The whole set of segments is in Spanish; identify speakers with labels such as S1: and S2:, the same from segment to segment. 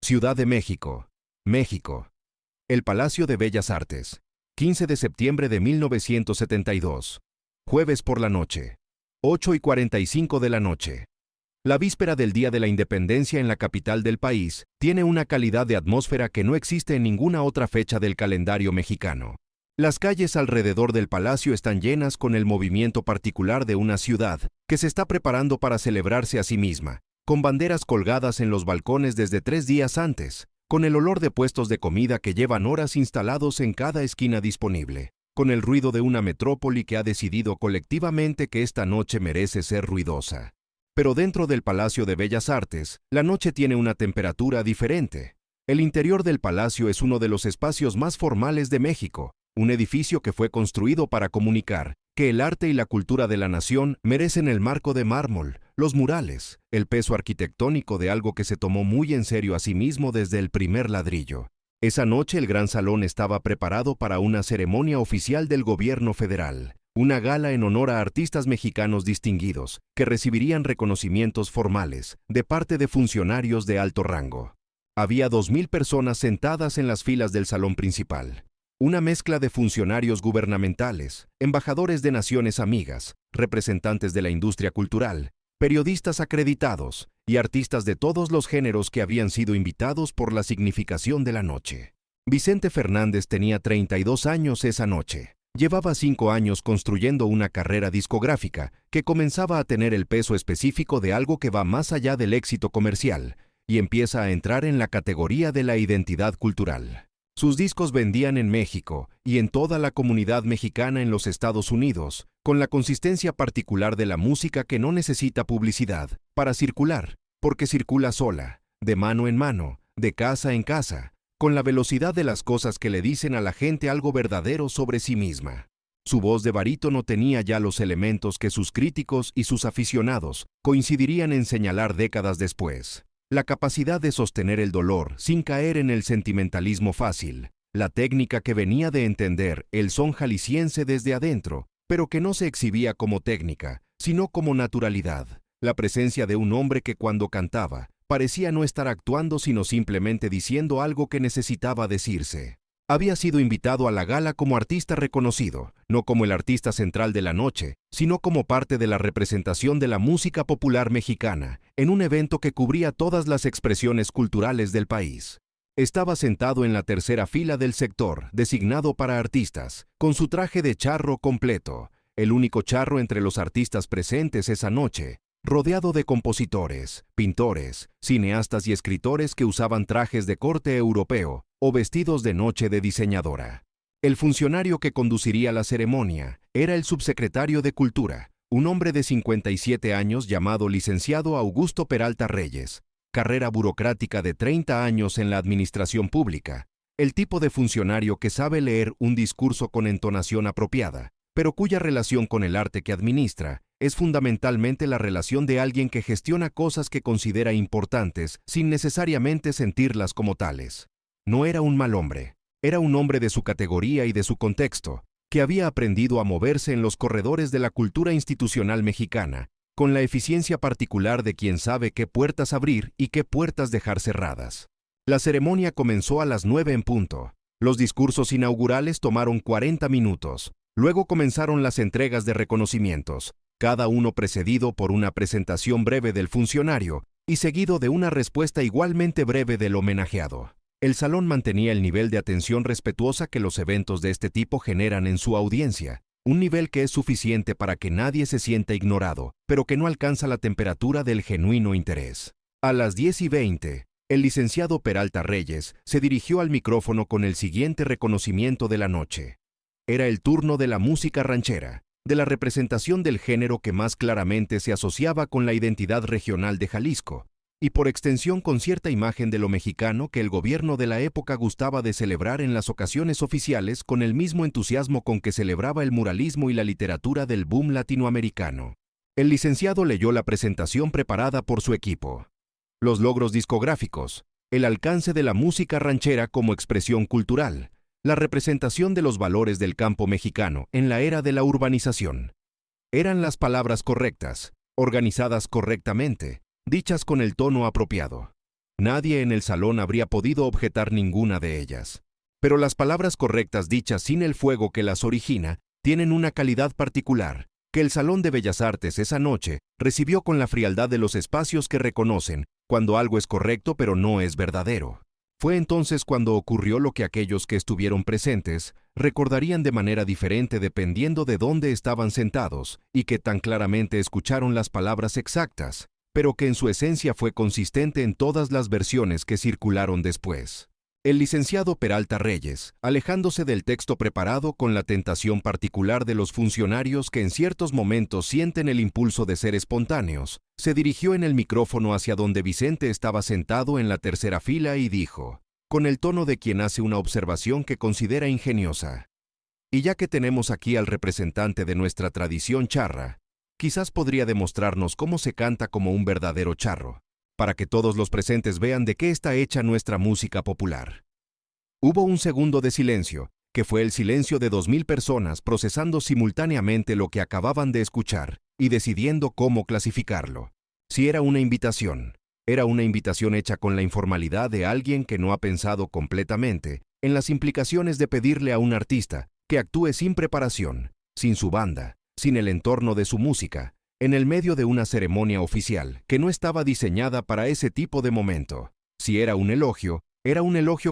S1: Ciudad de México, México. El Palacio de Bellas Artes. 15 de septiembre de 1972. Jueves por la noche. 8:45 de la noche. La víspera del Día de la Independencia en la capital del país tiene una calidad de atmósfera que no existe en ninguna otra fecha del calendario mexicano. Las calles alrededor del palacio están llenas con el movimiento particular de una ciudad que se está preparando para celebrarse a sí misma, con banderas colgadas en los balcones desde 3 días antes, con el olor de puestos de comida que llevan horas instalados en cada esquina disponible, con el ruido de una metrópoli que ha decidido colectivamente que esta noche merece ser ruidosa. Pero dentro del Palacio de Bellas Artes, la noche tiene una temperatura diferente. El interior del palacio es uno de los espacios más formales de México, un edificio que fue construido para comunicar que el arte y la cultura de la nación merecen el marco de mármol, los murales, el peso arquitectónico de algo que se tomó muy en serio a sí mismo desde el primer ladrillo. Esa noche el gran salón estaba preparado para una ceremonia oficial del gobierno federal, una gala en honor a artistas mexicanos distinguidos que recibirían reconocimientos formales de parte de funcionarios de alto rango. Había 2,000 personas sentadas en las filas del salón principal. Una mezcla de funcionarios gubernamentales, embajadores de naciones amigas, representantes de la industria cultural, periodistas acreditados y artistas de todos los géneros que habían sido invitados por la significación de la noche. Vicente Fernández tenía 32 años esa noche. Llevaba 5 años construyendo una carrera discográfica que comenzaba a tener el peso específico de algo que va más allá del éxito comercial y empieza a entrar en la categoría de la identidad cultural. Sus discos vendían en México y en toda la comunidad mexicana en los Estados Unidos, con la consistencia particular de la música que no necesita publicidad para circular, porque circula sola, de mano en mano, de casa en casa, con la velocidad de las cosas que le dicen a la gente algo verdadero sobre sí misma. Su voz de barítono tenía ya los elementos que sus críticos y sus aficionados coincidirían en señalar décadas después. La capacidad de sostener el dolor sin caer en el sentimentalismo fácil, la técnica que venía de entender el son jalisciense desde adentro, pero que no se exhibía como técnica, sino como naturalidad, la presencia de un hombre que cuando cantaba, parecía no estar actuando sino simplemente diciendo algo que necesitaba decirse. Había sido invitado a la gala como artista reconocido, no como el artista central de la noche, sino como parte de la representación de la música popular mexicana, en un evento que cubría todas las expresiones culturales del país. Estaba sentado en la tercera fila del sector, designado para artistas, con su traje de charro completo, el único charro entre los artistas presentes esa noche, rodeado de compositores, pintores, cineastas y escritores que usaban trajes de corte europeo o vestidos de noche de diseñadora. El funcionario que conduciría la ceremonia era el subsecretario de Cultura, un hombre de 57 años llamado licenciado Augusto Peralta Reyes, carrera burocrática de 30 años en la administración pública, el tipo de funcionario que sabe leer un discurso con entonación apropiada, pero cuya relación con el arte que administra es fundamentalmente la relación de alguien que gestiona cosas que considera importantes sin necesariamente sentirlas como tales. No era un mal hombre, era un hombre de su categoría y de su contexto, que había aprendido a moverse en los corredores de la cultura institucional mexicana, con la eficiencia particular de quien sabe qué puertas abrir y qué puertas dejar cerradas. La ceremonia comenzó a las 9 en punto. Los discursos inaugurales tomaron 40 minutos. Luego comenzaron las entregas de reconocimientos, cada uno precedido por una presentación breve del funcionario y seguido de una respuesta igualmente breve del homenajeado. El salón mantenía el nivel de atención respetuosa que los eventos de este tipo generan en su audiencia, un nivel que es suficiente para que nadie se sienta ignorado, pero que no alcanza la temperatura del genuino interés. A las 10:20, el licenciado Peralta Reyes se dirigió al micrófono con el siguiente reconocimiento de la noche. Era el turno de la música ranchera, de la representación del género que más claramente se asociaba con la identidad regional de Jalisco, y por extensión con cierta imagen de lo mexicano que el gobierno de la época gustaba de celebrar en las ocasiones oficiales con el mismo entusiasmo con que celebraba el muralismo y la literatura del boom latinoamericano. El licenciado leyó la presentación preparada por su equipo. Los logros discográficos, el alcance de la música ranchera como expresión cultural, la representación de los valores del campo mexicano en la era de la urbanización. Eran las palabras correctas, organizadas correctamente, dichas con el tono apropiado. Nadie en el salón habría podido objetar ninguna de ellas. Pero las palabras correctas dichas sin el fuego que las origina tienen una calidad particular, que el Salón de Bellas Artes esa noche recibió con la frialdad de los espacios que reconocen cuando algo es correcto pero no es verdadero. Fue entonces cuando ocurrió lo que aquellos que estuvieron presentes recordarían de manera diferente dependiendo de dónde estaban sentados y que tan claramente escucharon las palabras exactas, pero que en su esencia fue consistente en todas las versiones que circularon después. El licenciado Peralta Reyes, alejándose del texto preparado con la tentación particular de los funcionarios que en ciertos momentos sienten el impulso de ser espontáneos, se dirigió en el micrófono hacia donde Vicente estaba sentado en la tercera fila y dijo, con el tono de quien hace una observación que considera ingeniosa: y ya que tenemos aquí al representante de nuestra tradición charra, quizás podría demostrarnos cómo se canta como un verdadero charro, para que todos los presentes vean de qué está hecha nuestra música popular. Hubo un segundo de silencio, que fue el silencio de 2000 personas procesando simultáneamente lo que acababan de escuchar y decidiendo cómo clasificarlo. Si era una invitación hecha con la informalidad de alguien que no ha pensado completamente en las implicaciones de pedirle a un artista que actúe sin preparación, sin su banda, sin el entorno de su música, en el medio de una ceremonia oficial que no estaba diseñada para ese tipo de momento. Si era un elogio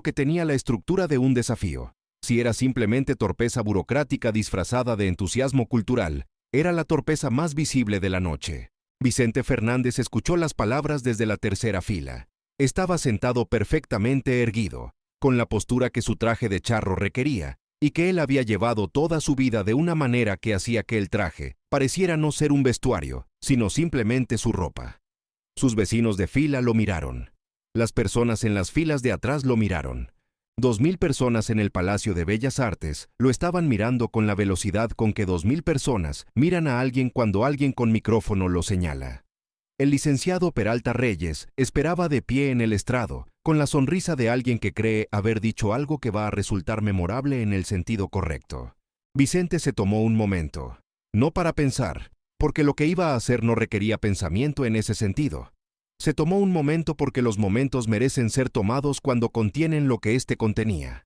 S1: que tenía la estructura de un desafío. Si era simplemente torpeza burocrática disfrazada de entusiasmo cultural, era la torpeza más visible de la noche. Vicente Fernández escuchó las palabras desde la tercera fila. Estaba sentado perfectamente erguido, con la postura que su traje de charro requería, y que él había llevado toda su vida de una manera que hacía que el traje pareciera no ser un vestuario, sino simplemente su ropa. Sus vecinos de fila lo miraron. Las personas en las filas de atrás lo miraron. 2000 personas en el Palacio de Bellas Artes lo estaban mirando con la velocidad con que 2000 personas miran a alguien cuando alguien con micrófono lo señala. El licenciado Peralta Reyes esperaba de pie en el estrado, con la sonrisa de alguien que cree haber dicho algo que va a resultar memorable en el sentido correcto. Vicente se tomó un momento, no para pensar, porque lo que iba a hacer no requería pensamiento en ese sentido. Se tomó un momento porque los momentos merecen ser tomados cuando contienen lo que éste contenía.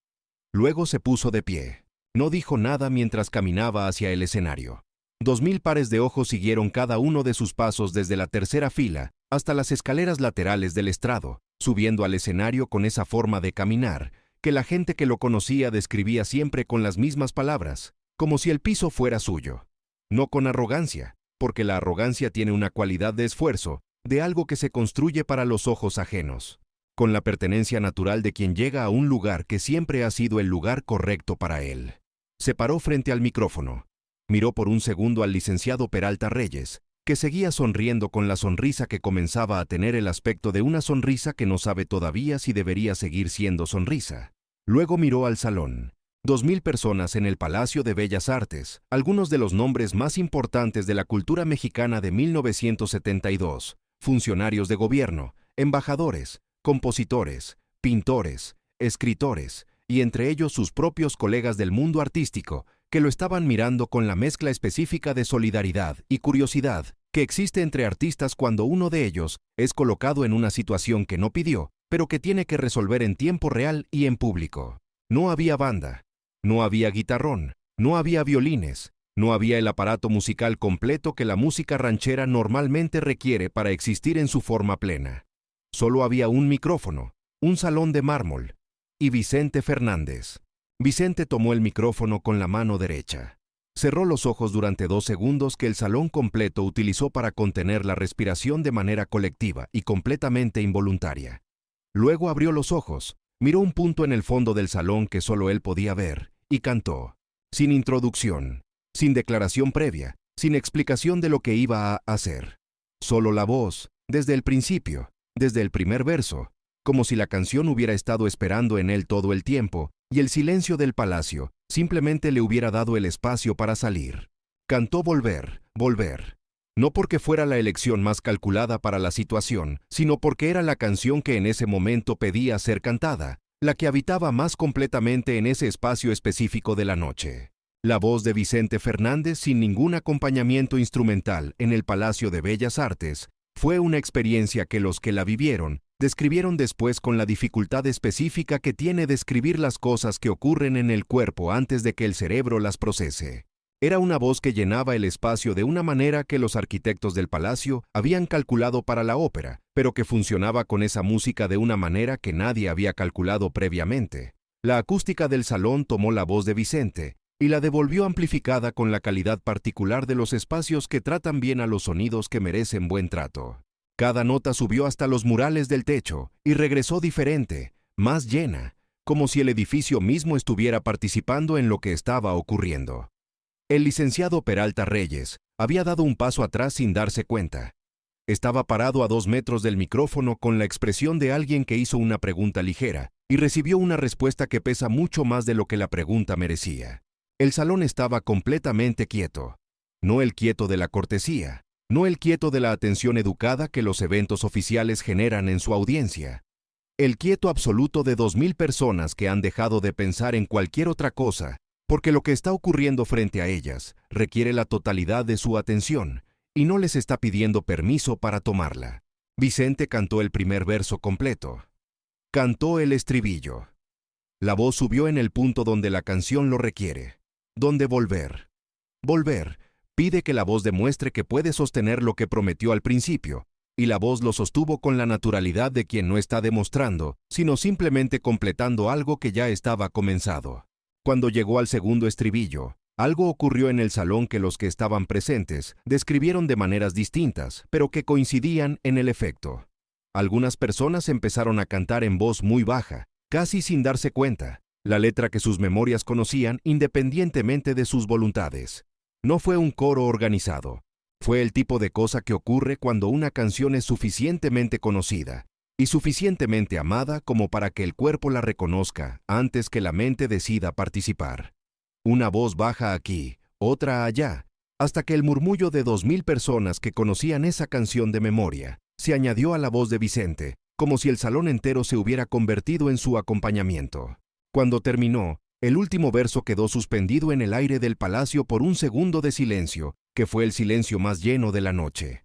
S1: Luego se puso de pie. No dijo nada mientras caminaba hacia el escenario. 2000 pares de ojos siguieron cada uno de sus pasos desde la tercera fila hasta las escaleras laterales del estrado, subiendo al escenario con esa forma de caminar que la gente que lo conocía describía siempre con las mismas palabras, como si el piso fuera suyo. No con arrogancia, porque la arrogancia tiene una cualidad de esfuerzo, de algo que se construye para los ojos ajenos, con la pertenencia natural de quien llega a un lugar que siempre ha sido el lugar correcto para él. Se paró frente al micrófono. Miró por un segundo al licenciado Peralta Reyes, que seguía sonriendo con la sonrisa que comenzaba a tener el aspecto de una sonrisa que no sabe todavía si debería seguir siendo sonrisa. Luego miró al salón. 2000 personas en el Palacio de Bellas Artes, algunos de los nombres más importantes de la cultura mexicana de 1972, funcionarios de gobierno, embajadores, compositores, pintores, escritores, y entre ellos sus propios colegas del mundo artístico, que lo estaban mirando con la mezcla específica de solidaridad y curiosidad que existe entre artistas cuando uno de ellos es colocado en una situación que no pidió, pero que tiene que resolver en tiempo real y en público. No había banda, no había guitarrón, no había violines, no había el aparato musical completo que la música ranchera normalmente requiere para existir en su forma plena. Solo había un micrófono, un salón de mármol, y Vicente Fernández. Vicente tomó el micrófono con la mano derecha. Cerró los ojos durante 2 segundos que el salón completo utilizó para contener la respiración de manera colectiva y completamente involuntaria. Luego abrió los ojos, miró un punto en el fondo del salón que solo él podía ver, y cantó, sin introducción, sin declaración previa, sin explicación de lo que iba a hacer. Solo la voz, desde el principio, desde el primer verso, como si la canción hubiera estado esperando en él todo el tiempo, y el silencio del palacio simplemente le hubiera dado el espacio para salir. Cantó Volver, Volver. No porque fuera la elección más calculada para la situación, sino porque era la canción que en ese momento pedía ser cantada, la que habitaba más completamente en ese espacio específico de la noche. La voz de Vicente Fernández sin ningún acompañamiento instrumental en el Palacio de Bellas Artes fue una experiencia que los que la vivieron Describieron después con la dificultad específica que tiene describir las cosas que ocurren en el cuerpo antes de que el cerebro las procese. Era una voz que llenaba el espacio de una manera que los arquitectos del palacio habían calculado para la ópera, pero que funcionaba con esa música de una manera que nadie había calculado previamente. La acústica del salón tomó la voz de Vicente y la devolvió amplificada con la calidad particular de los espacios que tratan bien a los sonidos que merecen buen trato. Cada nota subió hasta los murales del techo y regresó diferente, más llena, como si el edificio mismo estuviera participando en lo que estaba ocurriendo. El licenciado Peralta Reyes había dado un paso atrás sin darse cuenta. Estaba parado a 2 metros del micrófono con la expresión de alguien que hizo una pregunta ligera y recibió una respuesta que pesa mucho más de lo que la pregunta merecía. El salón estaba completamente quieto. No el quieto de la cortesía, no el quieto de la atención educada que los eventos oficiales generan en su audiencia. El quieto absoluto de 2000 personas que han dejado de pensar en cualquier otra cosa, porque lo que está ocurriendo frente a ellas requiere la totalidad de su atención y no les está pidiendo permiso para tomarla. Vicente cantó el primer verso completo. Cantó el estribillo. La voz subió en el punto donde la canción lo requiere. Donde volver. Volver pide que la voz demuestre que puede sostener lo que prometió al principio, y la voz lo sostuvo con la naturalidad de quien no está demostrando, sino simplemente completando algo que ya estaba comenzado. Cuando llegó al segundo estribillo, algo ocurrió en el salón que los que estaban presentes describieron de maneras distintas, pero que coincidían en el efecto. Algunas personas empezaron a cantar en voz muy baja, casi sin darse cuenta, la letra que sus memorias conocían independientemente de sus voluntades. No fue un coro organizado. Fue el tipo de cosa que ocurre cuando una canción es suficientemente conocida y suficientemente amada como para que el cuerpo la reconozca antes que la mente decida participar. Una voz baja aquí, otra allá, hasta que el murmullo de 2000 personas que conocían esa canción de memoria se añadió a la voz de Vicente, como si el salón entero se hubiera convertido en su acompañamiento. Cuando terminó, el último verso quedó suspendido en el aire del palacio por un segundo de silencio, que fue el silencio más lleno de la noche.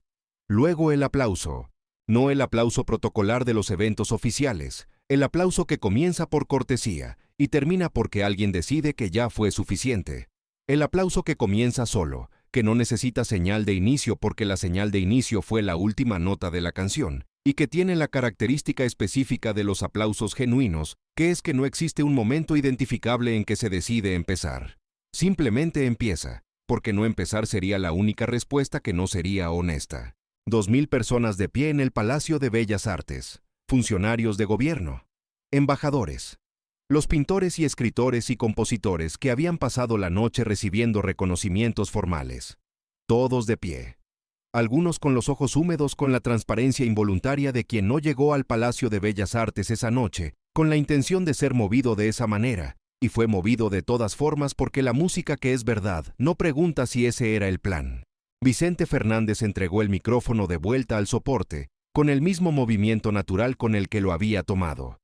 S1: Luego el aplauso. No el aplauso protocolar de los eventos oficiales, el aplauso que comienza por cortesía y termina porque alguien decide que ya fue suficiente. El aplauso que comienza solo, que no necesita señal de inicio porque la señal de inicio fue la última nota de la canción, y que tiene la característica específica de los aplausos genuinos, que es que no existe un momento identificable en que se decide empezar. Simplemente empieza, porque no empezar sería la única respuesta que no sería honesta. 2000 personas de pie en el Palacio de Bellas Artes, funcionarios de gobierno, embajadores, los pintores y escritores y compositores que habían pasado la noche recibiendo reconocimientos formales. Todos de pie. Algunos con los ojos húmedos con la transparencia involuntaria de quien no llegó al Palacio de Bellas Artes esa noche con la intención de ser movido de esa manera, y fue movido de todas formas porque la música que es verdad no pregunta si ese era el plan. Vicente Fernández entregó el micrófono de vuelta al soporte, con el mismo movimiento natural con el que lo había tomado.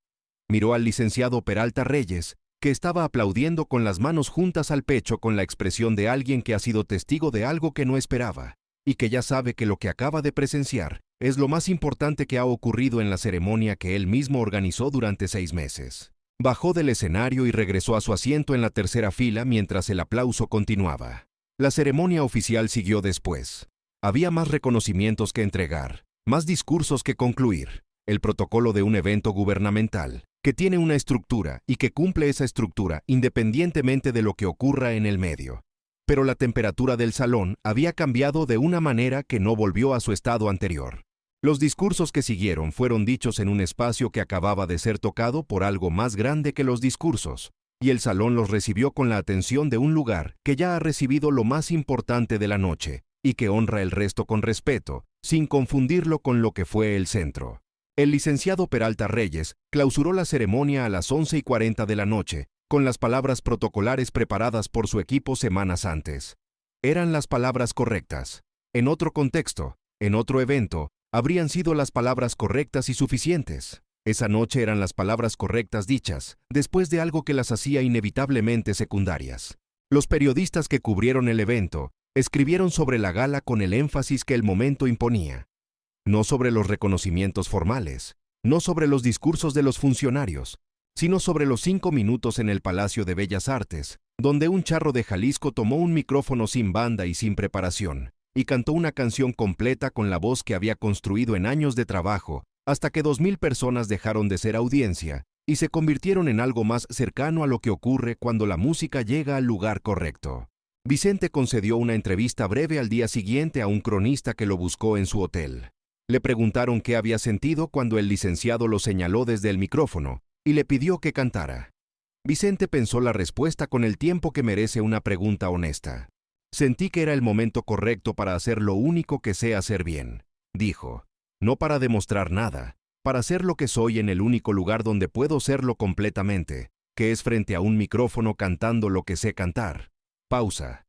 S1: Miró al licenciado Peralta Reyes, que estaba aplaudiendo con las manos juntas al pecho con la expresión de alguien que ha sido testigo de algo que no esperaba, y que ya sabe que lo que acaba de presenciar es lo más importante que ha ocurrido en la ceremonia que él mismo organizó durante 6 meses. Bajó del escenario y regresó a su asiento en la tercera fila mientras el aplauso continuaba. La ceremonia oficial siguió después. Había más reconocimientos que entregar, más discursos que concluir, el protocolo de un evento gubernamental, que tiene una estructura y que cumple esa estructura independientemente de lo que ocurra en el medio. Pero la temperatura del salón había cambiado de una manera que no volvió a su estado anterior. Los discursos que siguieron fueron dichos en un espacio que acababa de ser tocado por algo más grande que los discursos, y el salón los recibió con la atención de un lugar que ya ha recibido lo más importante de la noche y que honra el resto con respeto, sin confundirlo con lo que fue el centro. El licenciado Peralta Reyes clausuró la ceremonia a las 11:40 de la noche, con las palabras protocolares preparadas por su equipo semanas antes. Eran las palabras correctas. En otro contexto, en otro evento, habrían sido las palabras correctas y suficientes. Esa noche eran las palabras correctas dichas, después de algo que las hacía inevitablemente secundarias. Los periodistas que cubrieron el evento escribieron sobre la gala con el énfasis que el momento imponía. No sobre los reconocimientos formales, no sobre los discursos de los funcionarios, sino sobre los 5 minutos en el Palacio de Bellas Artes, donde un charro de Jalisco tomó un micrófono sin banda y sin preparación, y cantó una canción completa con la voz que había construido en años de trabajo, hasta que 2000 personas dejaron de ser audiencia y se convirtieron en algo más cercano a lo que ocurre cuando la música llega al lugar correcto. Vicente concedió una entrevista breve al día siguiente a un cronista que lo buscó en su hotel. Le preguntaron qué había sentido cuando el licenciado lo señaló desde el micrófono y le pidió que cantara. Vicente pensó la respuesta con el tiempo que merece una pregunta honesta. Sentí que era el momento correcto para hacer lo único que sé hacer bien, dijo. No para demostrar nada, para ser lo que soy en el único lugar donde puedo serlo completamente, que es frente a un micrófono cantando lo que sé cantar. Pausa.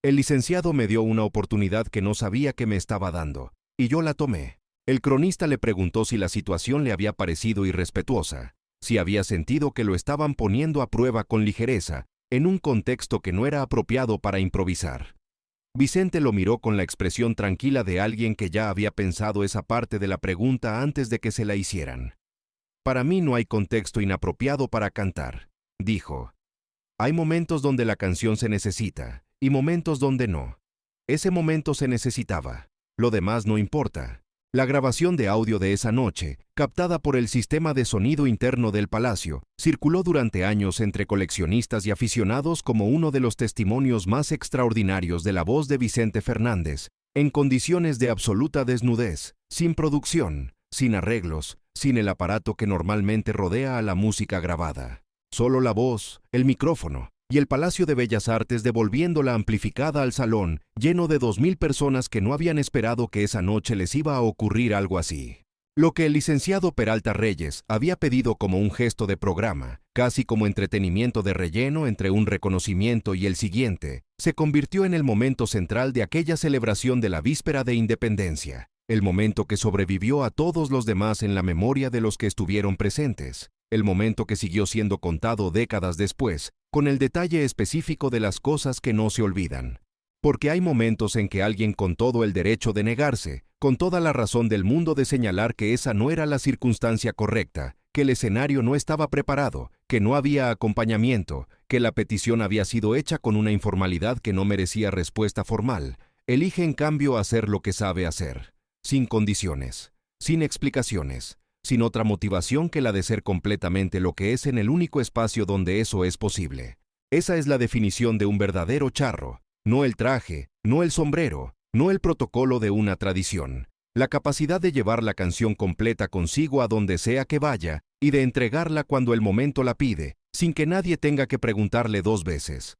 S1: El licenciado me dio una oportunidad que no sabía que me estaba dando, y yo la tomé. El cronista le preguntó si la situación le había parecido irrespetuosa, si había sentido que lo estaban poniendo a prueba con ligereza, en un contexto que no era apropiado para improvisar. Vicente lo miró con la expresión tranquila de alguien que ya había pensado esa parte de la pregunta antes de que se la hicieran. Para mí no hay contexto inapropiado para cantar, dijo. Hay momentos donde la canción se necesita, y momentos donde no. Ese momento se necesitaba. Lo demás no importa. La grabación de audio de esa noche, captada por el sistema de sonido interno del Palacio, circuló durante años entre coleccionistas y aficionados como uno de los testimonios más extraordinarios de la voz de Vicente Fernández, en condiciones de absoluta desnudez, sin producción, sin arreglos, sin el aparato que normalmente rodea a la música grabada. Solo la voz, el micrófono y el Palacio de Bellas Artes devolviéndola amplificada al salón, lleno de 2000 personas que no habían esperado que esa noche les iba a ocurrir algo así. Lo que el licenciado Peralta Reyes había pedido como un gesto de programa, casi como entretenimiento de relleno entre un reconocimiento y el siguiente, se convirtió en el momento central de aquella celebración de la víspera de Independencia, el momento que sobrevivió a todos los demás en la memoria de los que estuvieron presentes, el momento que siguió siendo contado décadas después, con el detalle específico de las cosas que no se olvidan. Porque hay momentos en que alguien con todo el derecho de negarse, con toda la razón del mundo de señalar que esa no era la circunstancia correcta, que el escenario no estaba preparado, que no había acompañamiento, que la petición había sido hecha con una informalidad que no merecía respuesta formal, elige en cambio hacer lo que sabe hacer, sin condiciones, sin explicaciones, sin otra motivación que la de ser completamente lo que es en el único espacio donde eso es posible. Esa es la definición de un verdadero charro, no el traje, no el sombrero, no el protocolo de una tradición. La capacidad de llevar la canción completa consigo a donde sea que vaya y de entregarla cuando el momento la pide, sin que nadie tenga que preguntarle 2 veces,